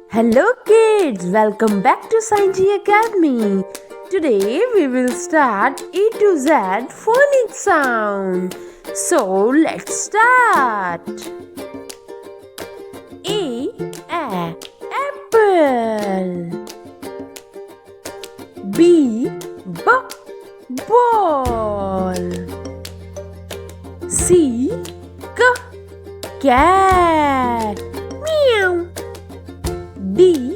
Hello kids, welcome back to Sai Ji Academy. Today we will start A to Z phonic sound. So let's start. A apple. B ball. C cat. Meow. D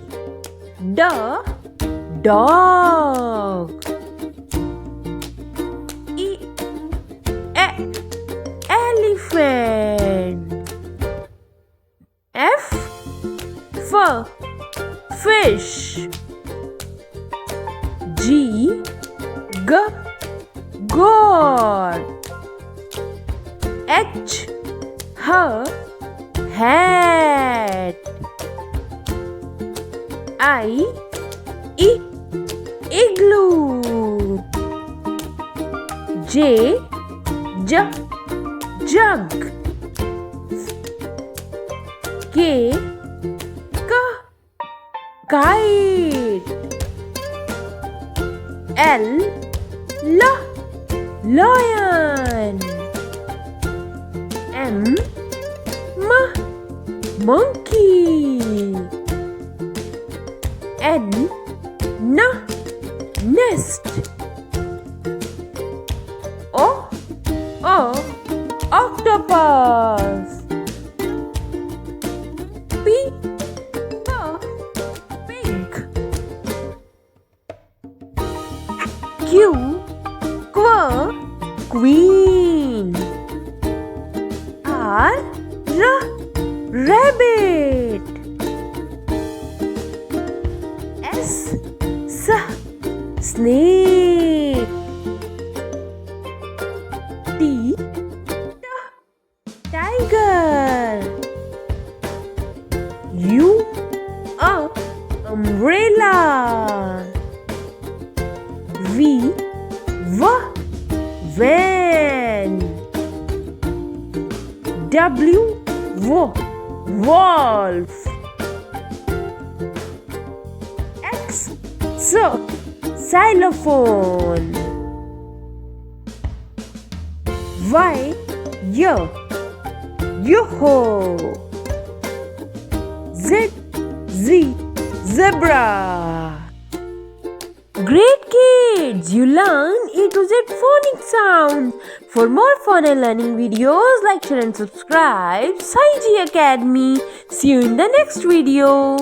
dog. E elephant. F fish. G goat. H hat. I igloo. J jug. K kite. L lion. M monkey. N nest. O octopus. P pig. Q queen. R rabbit. S snake. T tiger. U umbrella. V van. W wolf. X xylophone. Y yo-ho. Z zebra. Great kids! You learn A to Z phonic sounds. For more fun and learning videos, like, share and subscribe Sai Ji Academy. See you in the next video.